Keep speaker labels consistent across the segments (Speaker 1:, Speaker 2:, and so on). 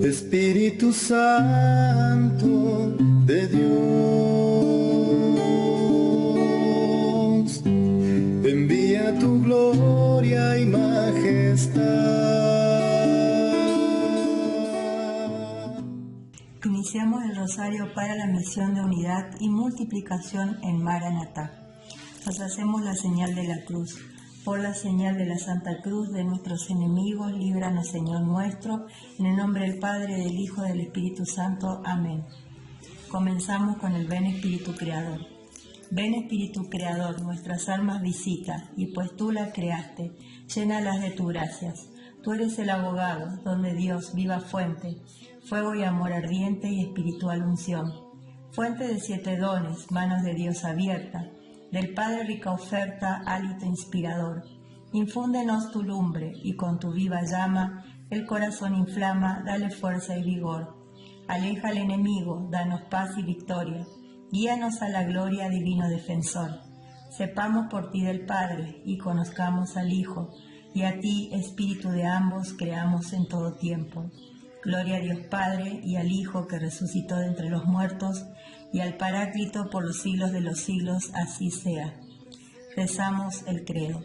Speaker 1: Espíritu Santo de Dios, envía tu gloria y majestad.
Speaker 2: Iniciamos el rosario para la misión de unidad y multiplicación en Maranatá. Nos hacemos la señal de la cruz. Por la señal de la Santa Cruz de nuestros enemigos, líbranos, Señor nuestro, en el nombre del Padre, del Hijo y del Espíritu Santo. Amén. Comenzamos con el Ven Espíritu Creador. Ven Espíritu Creador, nuestras almas visita, y pues tú las creaste, llénalas de tus gracias. Tú eres el abogado, donde Dios, viva fuente, fuego y amor ardiente y espiritual unción. Fuente de 7 dones, manos de Dios abierta, del Padre rica oferta, hálito inspirador. Infúndenos tu lumbre, y con tu viva llama, el corazón inflama, dale fuerza y vigor. Aleja al enemigo, danos paz y victoria. Guíanos a la gloria, divino defensor. Sepamos por ti del Padre, y conozcamos al Hijo, y a ti, Espíritu de ambos, creamos en todo tiempo. Gloria a Dios Padre, y al Hijo que resucitó de entre los muertos, y al Paráclito por los siglos de los siglos, así sea. Rezamos el credo.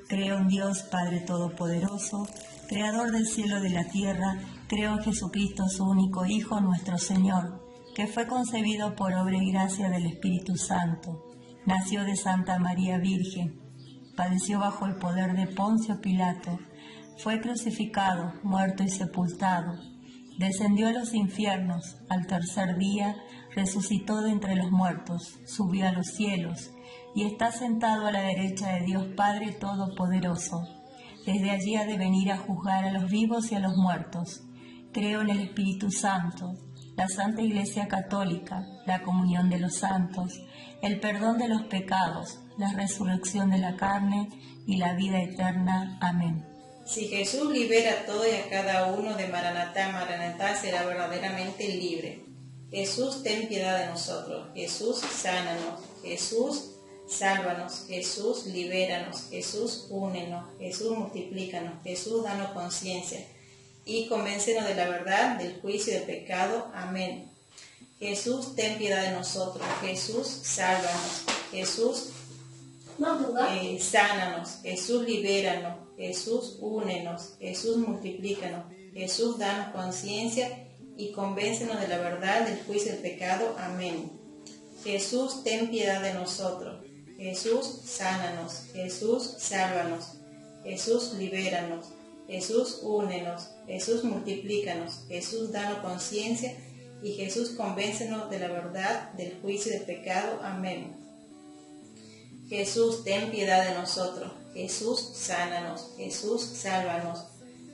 Speaker 2: Creo en Dios Padre Todopoderoso, Creador del cielo y de la tierra. Creo en Jesucristo, su único Hijo, nuestro Señor, que fue concebido por obra y gracia del Espíritu Santo. Nació de Santa María Virgen, padeció bajo el poder de Poncio Pilato, fue crucificado, muerto y sepultado. Descendió a los infiernos, al tercer día resucitó de entre los muertos, subió a los cielos y está sentado a la derecha de Dios Padre Todopoderoso. Desde allí ha de venir a juzgar a los vivos y a los muertos. Creo en el Espíritu Santo, la Santa Iglesia Católica, la comunión de los santos, el perdón de los pecados, la resurrección de la carne y la vida eterna. Amén.
Speaker 3: Si Jesús libera a todo y a cada uno de Maranatá, Maranatá será verdaderamente libre. Jesús, ten piedad de nosotros. Jesús, sánanos. Jesús, sálvanos. Jesús, libéranos. Jesús, únenos. Jesús, multiplícanos. Jesús, danos conciencia y convéncenos de la verdad, del juicio y del pecado. Amén. Jesús, ten piedad de nosotros. Jesús, sálvanos. Jesús, sánanos. Jesús, libéranos. Jesús, únenos. Jesús, multiplícanos. Jesús, danos conciencia y convéncenos de la verdad, del juicio y del pecado. Amén. Jesús, ten piedad de nosotros. Jesús, sánanos. Jesús, sálvanos. Jesús, libéranos. Jesús, únenos. Jesús, multiplícanos. Jesús, danos conciencia y Jesús, convéncenos de la verdad, del juicio y del pecado. Amén. Jesús, ten piedad de nosotros. Jesús, sánanos. Jesús, sálvanos.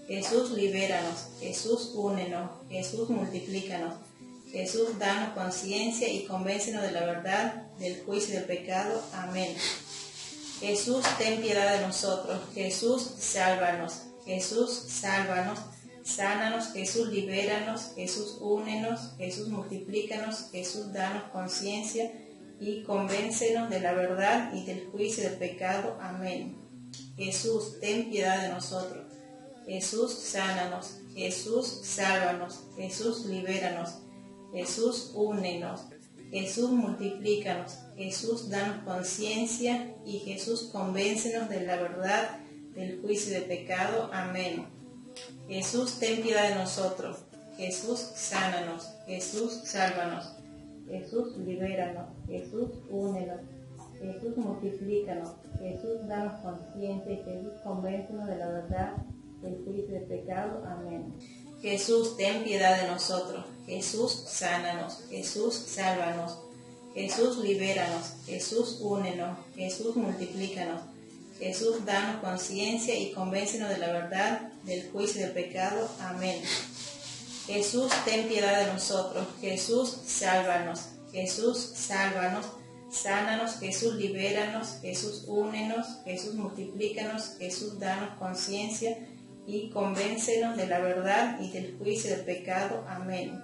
Speaker 3: Jesús, libéranos. Jesús, únenos. Jesús, multiplícanos. Jesús, danos conciencia y convéncenos de la verdad, del juicio y del pecado. Amén. Jesús, ten piedad de nosotros. Jesús, sálvanos. Jesús, sálvanos. Sánanos. Jesús, libéranos. Jesús, únenos. Jesús, multiplícanos. Jesús, danos conciencia y convéncenos de la verdad y del juicio y del pecado. Amén. Jesús, ten piedad de nosotros. Jesús, sánanos. Jesús, sálvanos. Jesús, libéranos. Jesús, únenos. Jesús, multiplícanos. Jesús, danos conciencia y Jesús, convéncenos de la verdad, del juicio y del pecado. Amén. Jesús, ten piedad de nosotros. Jesús, sánanos. Jesús, sálvanos. Jesús, libéranos. Jesús, únenos. Jesús, multiplícanos. Jesús, danos conciencia y Jesús, convéncenos de la verdad, del juicio y del pecado. Amén. Jesús, ten piedad de nosotros. Jesús, sánanos. Jesús, sálvanos. Jesús, libéranos. Jesús, únenos. Jesús, multiplícanos. Jesús, danos conciencia y convéncenos de la verdad, del juicio y del pecado. Amén. Jesús, ten piedad de nosotros. Jesús, sálvanos. Jesús, sálvanos. Sánanos. Jesús, libéranos. Jesús, únenos. Jesús, multiplícanos. Jesús, danos conciencia y convéncenos de la verdad y del juicio y del pecado. Amén.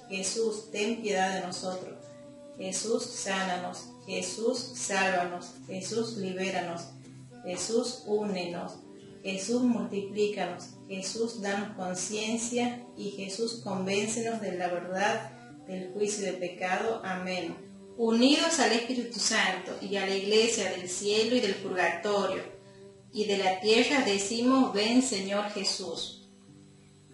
Speaker 3: Jesús, ten piedad de nosotros. Jesús, sánanos. Jesús, sálvanos. Jesús, libéranos. Jesús, únenos. Jesús, multiplícanos. Jesús, danos conciencia. Y Jesús, convéncenos de la verdad, del juicio y del pecado. Amén. Unidos al Espíritu Santo y a la Iglesia del cielo y del purgatorio y de la tierra, decimos: ven, Señor Jesús.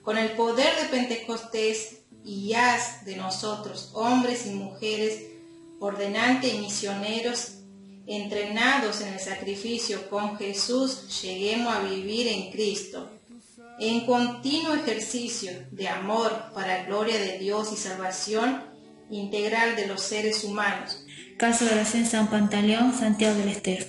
Speaker 3: Con el poder de Pentecostés, y haz de nosotros hombres y mujeres ordenantes y misioneros, entrenados en el sacrificio con Jesús, lleguemos a vivir en Cristo, en continuo ejercicio de amor para gloria de Dios y salvación integral de los seres humanos.
Speaker 4: Caso de oración San Pantaleón, Santiago del Estero.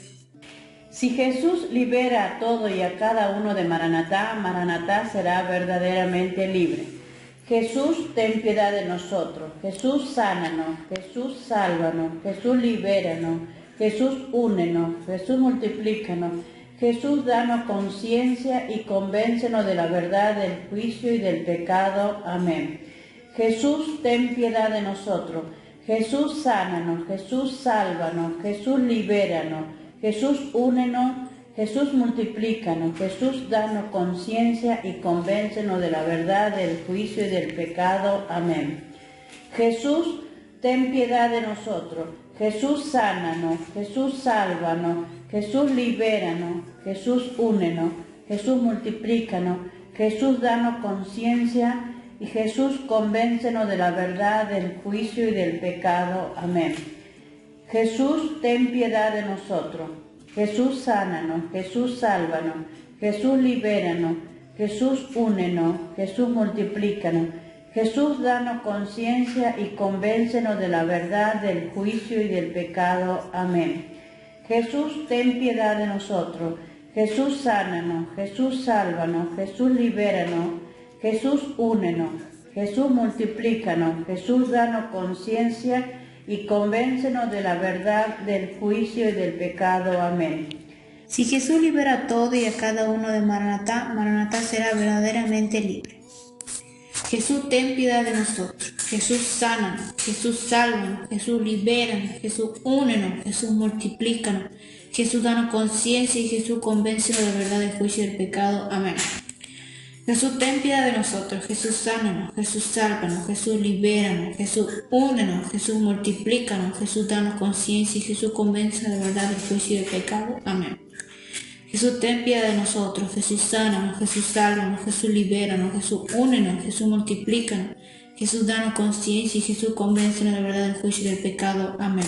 Speaker 5: Si Jesús libera a todo y a cada uno de Maranatá, Maranatá será verdaderamente libre. Jesús, ten piedad de nosotros. Jesús, sánanos. Jesús, sálvanos. Jesús, libéranos. Jesús, únenos. Jesús, multiplícanos. Jesús, danos conciencia y convéncenos de la verdad, del juicio y del pecado. Amén. Jesús, ten piedad de nosotros. Jesús, sánanos. Jesús, sálvanos. Jesús, libéranos. Jesús, únenos. Jesús, multiplícanos. Jesús, danos conciencia y convéncenos de la verdad, del juicio y del pecado. Amén. Jesús, ten piedad de nosotros. Jesús, sánanos. Jesús, sálvanos. Jesús, libéranos. Jesús, únenos. Jesús, multiplícanos. Jesús, danos conciencia y Jesús, convéncenos de la verdad, del juicio y del pecado. Amén. Jesús, ten piedad de nosotros. Jesús, sánanos. Jesús, sálvanos. Jesús, libéranos. Jesús, únenos. Jesús, multiplícanos. Jesús, danos conciencia y convéncenos de la verdad, del juicio y del pecado. Amén. Jesús, ten piedad de nosotros. Jesús, sánanos. Jesús, sálvanos. Jesús, libéranos. Jesús, únenos. Jesús, multiplícanos. Jesús, danos conciencia y convéncenos de la verdad, del juicio y del pecado. Amén.
Speaker 4: Si Jesús libera a todo y a cada uno de Maranatá, Maranatá será verdaderamente libre. Jesús, ten piedad de nosotros. Jesús, sánanos. Jesús, sálvanos. Jesús, libéranos. Jesús, únenos. Jesús, multiplícanos. Jesús, danos conciencia y Jesús, convéncenos de la verdad, del juicio y del pecado. Amén. Jesús, ten piedad de nosotros. Jesús, sánanos. Jesús, sálvanos. Jesús, libéranos. Jesús, únenos. Jesús, multiplícanos. Jesús, danos conciencia y Jesús, convéncenos de la verdad, del juicio y del pecado. Amén. Jesús, ten piedad de nosotros. Jesús, sánanos. Jesús, sálvanos. Jesús, libéranos. Jesús, únenos. Jesús, multiplícanos. Jesús, danos conciencia y Jesús, convéncenos de la verdad, del juicio y del pecado. Amén.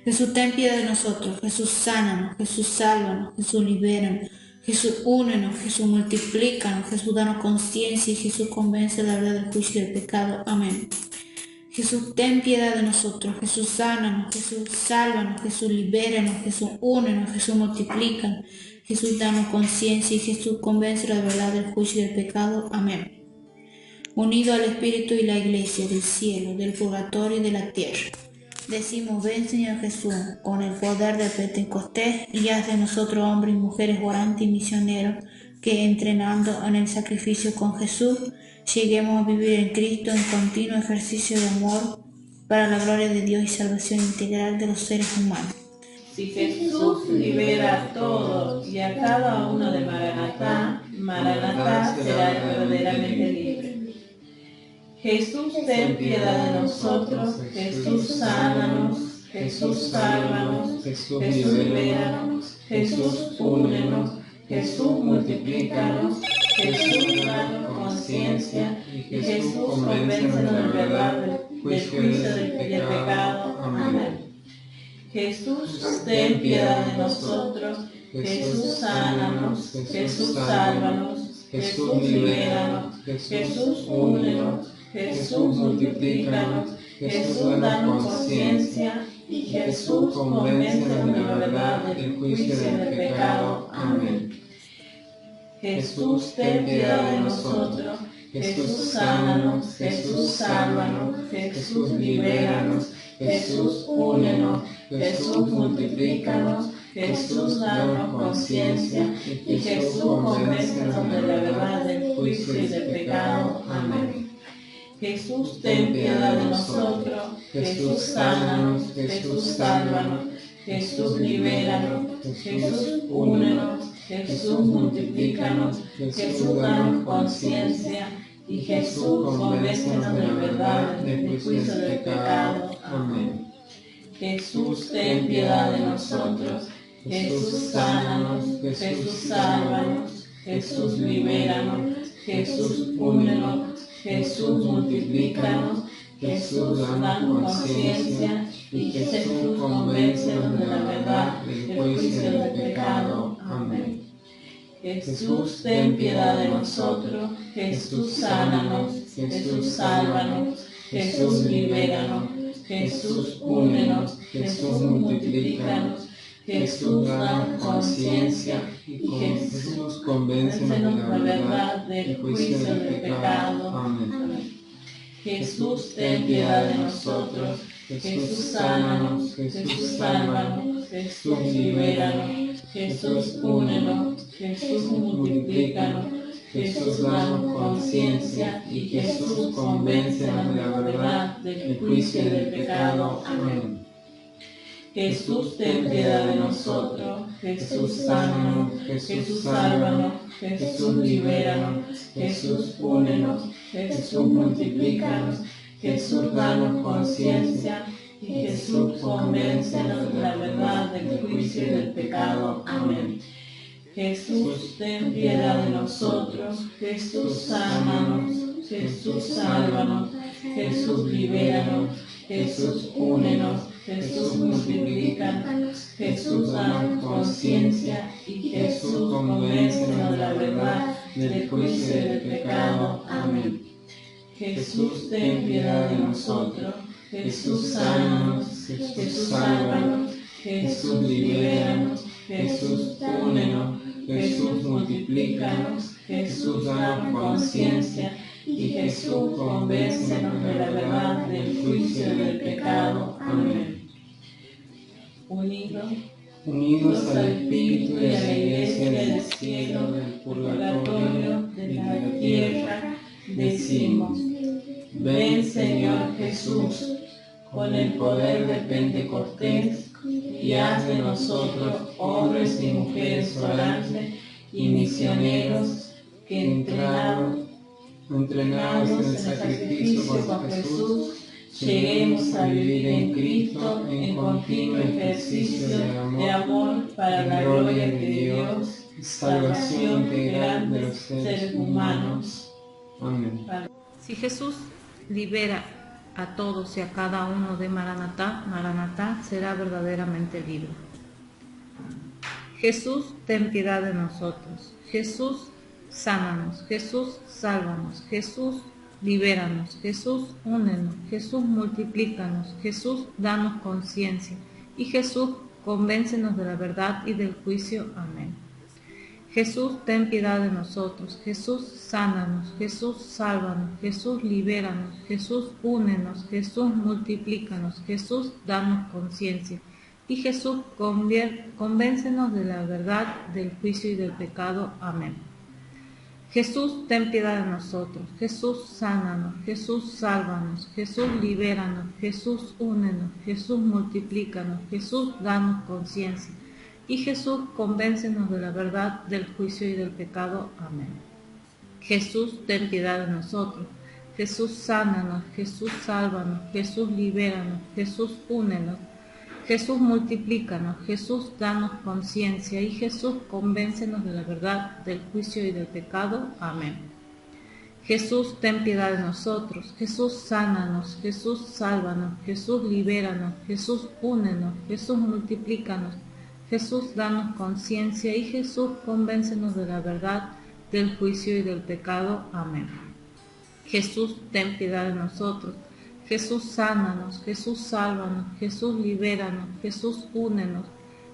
Speaker 4: Jesús, ten piedad de nosotros. Jesús, sánanos. Jesús, sálvanos. Jesús, libéranos. Jesús, únenos. Jesús, multiplícanos. Jesús, danos conciencia y Jesús, convence de la verdad, del juicio y del pecado. Amén. Jesús, ten piedad de nosotros. Jesús, sánanos. Jesús, sálvanos. Jesús, libéranos. Jesús, únenos. Jesús, multiplícanos. Jesús, danos conciencia y Jesús, convence de la verdad, del juicio y del pecado. Amén. Unido al Espíritu y la Iglesia del cielo, del purgatorio y de la tierra, decimos: ven, Señor Jesús, con el poder de Pentecostés, y haz de nosotros hombres y mujeres orantes y misioneros, que entrenando en el sacrificio con Jesús, lleguemos a vivir en Cristo en continuo ejercicio de amor para la gloria de Dios y salvación integral de los seres humanos.
Speaker 5: Si Jesús libera a todos y a cada uno de Maranatá, Maranatá será verdaderamente libre. Jesús, ten piedad de nosotros. Jesús, sánanos. Jesús, sálvanos. Jesús, libéranos. Jesús, únenos. Jesús, multiplícanos. Jesús, danos conciencia y Jesús, convéncenos de la verdad, del juicio y del pecado. Amén. Jesús, ten piedad de nosotros. Jesús, sánanos. Jesús, sálvanos. Jesús, libéranos. Jesús, únenos. Jesús, multiplícanos. Jesús, danos conciencia y Jesús, convéncenos de la verdad, del juicio y del pecado. Amén. Jesús, ten piedad de nosotros. Jesús, sánanos. Jesús, sálvanos. Jesús, libéranos. Jesús, únenos. Jesús, multiplícanos. Jesús, danos conciencia y Jesús, convéncenos de la verdad, del juicio y del pecado. Amén. Jesús, ten piedad de nosotros. Jesús, sánanos. Jesús, sálvanos. Jesús, libéranos. Jesús, únenos. Jesús, multiplícanos. Jesús, danos conciencia. Y Jesús, convéncenos de la verdad del juicio del pecado. Amén. Jesús, ten piedad de nosotros. Jesús, sánanos. Jesús, sálvanos. Jesús, libéranos. Jesús, únenos. Jesús, multiplícanos. Jesús, danos conciencia. Y Jesús, convéncenos de la verdad del juicio del pecado. Amén. Jesús, ten piedad de nosotros. Jesús, sánanos. Jesús, sálvanos. Jesús, libéranos. Jesús, únenos. Jesús, multiplícanos. Jesús, danos conciencia. Y Jesús, convéncenos de la verdad del juicio del pecado. Amén. Jesús, ten piedad de nosotros. Jesús, sánanos. Jesús, sálvanos. Jesús, libéranos. Jesús, únenos. Jesús, multiplícanos. Jesús, danos conciencia. Y Jesús, convéncenos de la verdad del juicio del pecado. Amén. Jesús, ten piedad de nosotros. Jesús, sánanos. Jesús, sálvanos. Jesús, libéranos. Jesús, únenos. Jesús, multiplícanos. Jesús, danos conciencia. Y Jesús, convéncenos de la verdad del juicio y del pecado. Amén. Jesús, ten piedad de nosotros. Jesús, sánanos. Jesús, sálvanos. Jesús, libéranos. Jesús, únenos. Jesús, multiplícanos. Jesús, danos conciencia. Y Jesús, convéncenos de la verdad del juicio y del pecado. Amén. Jesús, ten piedad de nosotros. Jesús, sánanos. Jesús, sálvanos. Jesús, libéranos. Jesús, únenos. Jesús, multiplícanos. Jesús, danos conciencia. Y Jesús, convéncenos de la verdad del juicio y del pecado. Amén. Unidos al Espíritu y a la Iglesia del cielo, del purgatorio, de la tierra, decimos: ven, Señor Jesús, con el poder de Pentecostés, y haz de nosotros hombres y mujeres orantes y misioneros que entrenados en el sacrificio con Jesús, lleguemos a vivir en Cristo en continuo ejercicio de amor para la gloria de Dios, salvación integral de los seres humanos. Amén.
Speaker 6: Si Jesús libera a todos y a cada uno de Maranatá, Maranatá será verdaderamente libre. Jesús, ten piedad de nosotros. Jesús, sánanos. Jesús, sálvanos. Jesús, libéranos. Jesús, únenos. Jesús, multiplícanos. Jesús, danos conciencia. Y Jesús, convéncenos de la verdad y del juicio. Amén. Jesús, ten piedad de nosotros. Jesús, sánanos. Jesús, sálvanos. Jesús, libéranos. Jesús, únenos. Jesús, multiplícanos. Jesús, danos conciencia. Y Jesús, convéncenos de la verdad, del juicio y del pecado. Amén. Jesús, ten piedad de nosotros. Jesús, sánanos. Jesús, sálvanos. Jesús, libéranos. Jesús, únenos. Jesús, multiplícanos. Jesús, danos conciencia. Y Jesús, convéncenos de la verdad, del juicio y del pecado. Amén. Jesús, ten piedad de nosotros. Jesús, sánanos. Jesús, sálvanos. Jesús, libéranos. Jesús, únenos. Jesús, multiplícanos. Jesús, danos conciencia. Y Jesús, convéncenos de la verdad, del juicio y del pecado. Amén. Jesús, ten piedad de nosotros. Jesús, sánanos. Jesús, sálvanos. Jesús, libéranos. Jesús, únenos. Jesús, multiplícanos. Jesús, danos conciencia. Y Jesús, convéncenos de la verdad, del juicio y del pecado. Amén. Jesús, ten piedad de nosotros. Jesús, sánanos. Jesús, sálvanos. Jesús, libéranos. Jesús, únenos.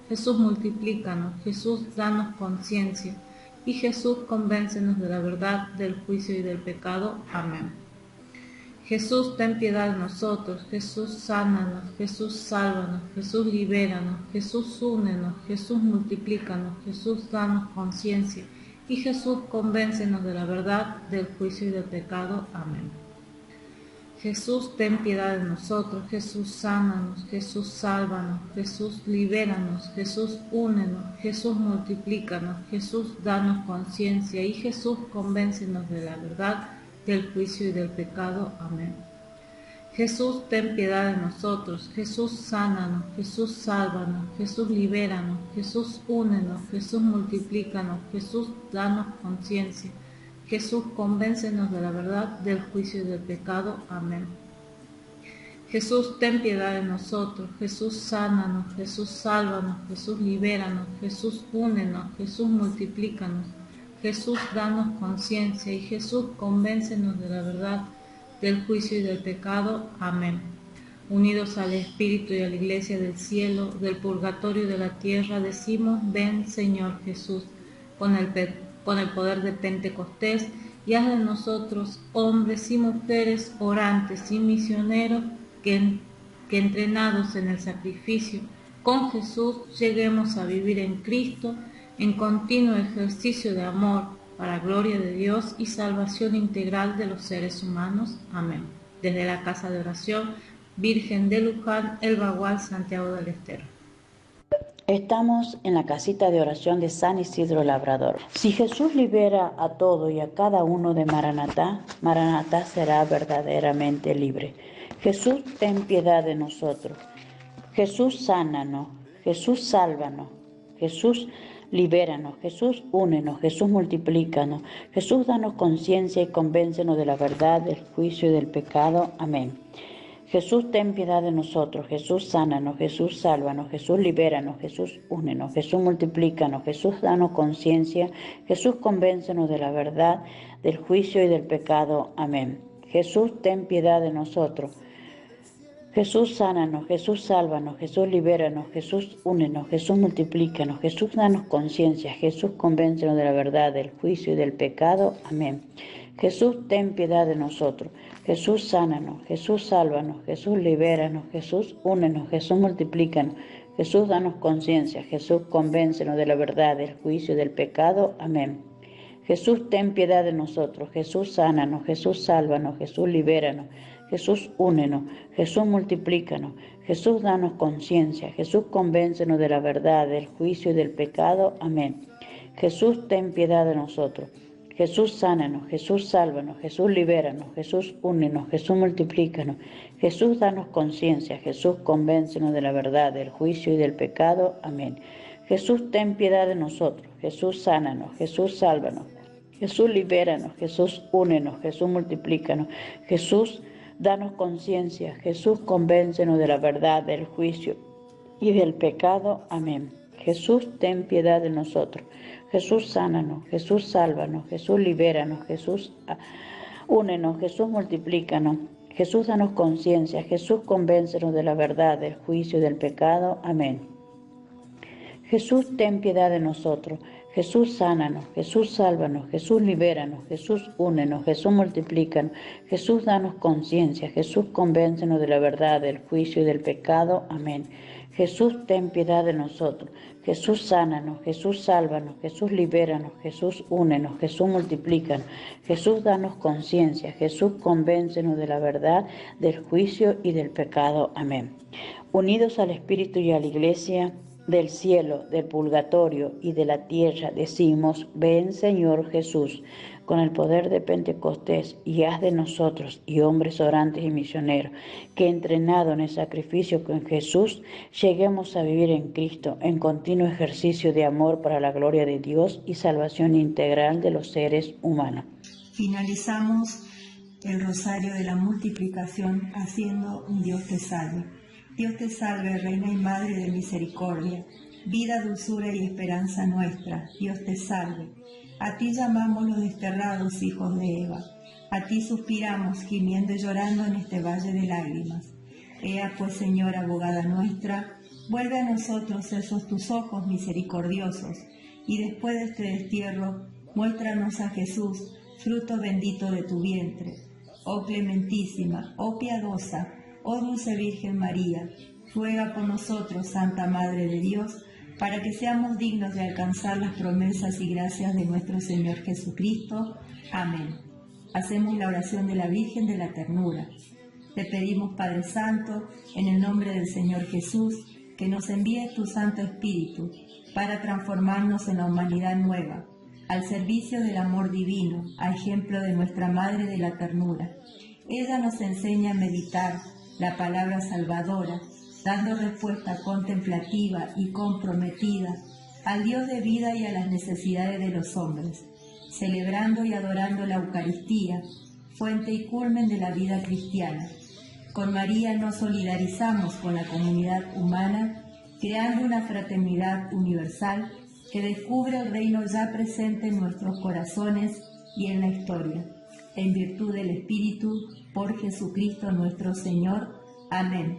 Speaker 6: Jesús, multiplícanos. Jesús, danos conciencia. Y Jesús, convéncenos de la verdad, del juicio y del pecado. Amén. Jesús, ten piedad de nosotros. Jesús, sánanos. Jesús, sálvanos. Jesús, libéranos. Jesús, únenos. Jesús, multiplícanos. Jesús, danos conciencia. Y Jesús, convéncenos de la verdad, del juicio y del pecado. Amén. Jesús, ten piedad de nosotros. Jesús, sánanos. Jesús, sálvanos. Jesús, libéranos. Jesús, únenos. Jesús, multiplícanos. Jesús, danos conciencia. Y Jesús, convéncenos de la verdad, del juicio y del pecado. Amén. Jesús, ten piedad de nosotros. Jesús, sánanos. Jesús, sálvanos. Jesús, libéranos. Jesús, únenos. Jesús, multiplícanos. Jesús, danos conciencia. Jesús, convéncenos de la verdad, del juicio y del pecado. Amén. Jesús, ten piedad de nosotros. Jesús, sánanos. Jesús, sálvanos. Jesús, libéranos. Jesús, únenos. Jesús, multiplícanos. Jesús, danos conciencia. Y Jesús, convéncenos de la verdad, del juicio y del pecado. Amén. Unidos al Espíritu y a la Iglesia del cielo, del purgatorio y de la tierra, decimos: ven, Señor Jesús, con el poder de Pentecostés, y haz de nosotros hombres y mujeres orantes y misioneros que entrenados en el sacrificio, con Jesús lleguemos a vivir en Cristo en continuo ejercicio de amor, para gloria de Dios y salvación integral de los seres humanos. Amén. Desde la Casa de Oración Virgen de Luján, El Bagual, Santiago del Estero.
Speaker 5: Estamos en la casita de oración de San Isidro Labrador. Si Jesús libera a todo y a cada uno de Maranatá, Maranatá será verdaderamente libre. Jesús, ten piedad de nosotros. Jesús, sánanos. Jesús, sálvanos. Jesús, libéranos. Jesús, únenos. Jesús, multiplícanos. Jesús, danos conciencia y convéncenos de la verdad, del juicio y del pecado. Amén. Jesús, ten piedad de nosotros. Jesús, sánanos. Jesús, sálvanos. Jesús, libéranos. Jesús, únenos. Jesús, multiplícanos. Jesús, danos conciencia. Jesús, convéncenos de la verdad, del juicio y del pecado. Amén. Jesús, ten piedad de nosotros. Jesús, sánanos. Jesús, sálvanos. Jesús, libéranos. Jesús, únenos. Jesús, multiplícanos. Jesús, danos conciencia. Jesús, convéncenos de la verdad, del juicio y del pecado. Amén. Jesús, ten piedad de nosotros. Jesús, sánanos. Jesús, sálvanos. Jesús, libéranos. Jesús, únenos. Jesús, multiplícanos. Jesús, danos conciencia. Jesús, convéncenos de la verdad, del juicio y del pecado. Amén. Jesús, ten piedad de nosotros. Jesús, sánanos. Jesús, sálvanos. Jesús, libéranos. Jesús, únenos. Jesús, multiplícanos. Jesús, danos conciencia. Jesús, convéncenos de la verdad, del juicio y del pecado. Amén. Jesús, ten piedad de nosotros. Jesús, sánanos. Jesús, sálvanos. Jesús, libéranos. Jesús, únenos. Jesús, multiplícanos. Jesús, danos conciencia. Jesús, convéncenos de la verdad, del juicio y del pecado. Amén. Jesús, ten piedad de nosotros. Jesús, sánanos. Jesús, sálvanos. Jesús, libéranos. Jesús, únenos. Jesús, multiplícanos. Jesús, danos conciencia. Jesús, convéncenos de la verdad, del juicio y del pecado. Amén. Jesús, ten piedad de nosotros. Jesús, sánanos. Jesús, sálvanos. Jesús, libéranos. Jesús, únenos. Jesús, multiplícanos. Jesús, danos conciencia. Jesús, convéncenos de la verdad, del juicio y del pecado. Amén. Jesús, ten piedad de nosotros. Jesús, sánanos. Jesús, sálvanos. Jesús, libéranos. Jesús, únenos. Jesús, multiplícanos. Jesús, danos conciencia. Jesús, convéncenos de la verdad, del juicio y del pecado. Amén. Jesús, ten piedad de nosotros. Jesús, sánanos. Jesús, sálvanos. Jesús, libéranos. Jesús, únenos. Jesús, multiplícanos. Jesús, danos conciencia. Jesús, convéncenos de la verdad, del juicio y del pecado. Amén. Unidos al Espíritu y a la Iglesia del cielo, del purgatorio y de la tierra, decimos: ven, Señor Jesús, con el poder de Pentecostés, y haz de nosotros, y hombres orantes y misioneros, que entrenados en el sacrificio con Jesús, lleguemos a vivir en Cristo, en continuo ejercicio de amor para la gloria de Dios y salvación integral de los seres humanos.
Speaker 2: Finalizamos el rosario de la multiplicación haciendo un Dios te salve. Dios te salve, Reina y Madre de misericordia, vida, dulzura y esperanza nuestra. Dios te salve. A ti llamamos los desterrados hijos de Eva. A ti suspiramos, gimiendo y llorando en este valle de lágrimas. Ea pues, Señora, abogada nuestra, vuelve a nosotros esos tus ojos misericordiosos, y después de este destierro, muéstranos a Jesús, fruto bendito de tu vientre. Oh clementísima, oh piadosa, oh dulce Virgen María, ruega por nosotros, Santa Madre de Dios, para que seamos dignos de alcanzar las promesas y gracias de nuestro Señor Jesucristo. Amén. Hacemos la oración de la Virgen de la Ternura. Te pedimos, Padre Santo, en el nombre del Señor Jesús, que nos envíes tu Santo Espíritu para transformarnos en la humanidad nueva, al servicio del amor divino, a ejemplo de nuestra Madre de la Ternura. Ella nos enseña a meditar la palabra salvadora, dando respuesta contemplativa y comprometida al Dios de vida y a las necesidades de los hombres, celebrando y adorando la Eucaristía, fuente y culmen de la vida cristiana. Con María nos solidarizamos con la comunidad humana, creando una fraternidad universal que descubre el reino ya presente en nuestros corazones y en la historia. En virtud del Espíritu, por Jesucristo nuestro Señor. Amén.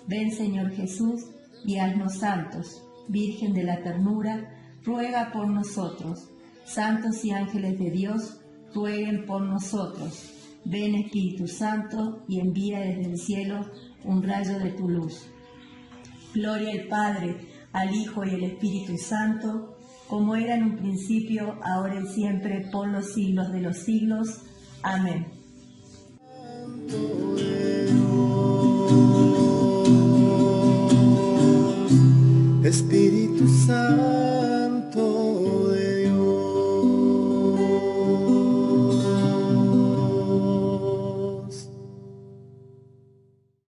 Speaker 2: Ven, Señor Jesús, y haznos santos. Virgen de la ternura, ruega por nosotros. Santos y ángeles de Dios, rueguen por nosotros. Ven, Espíritu Santo, y envía desde el cielo un rayo de tu luz. Gloria al Padre, al Hijo y al Espíritu Santo, como era en un principio, ahora y siempre, por los siglos de los siglos. Amén.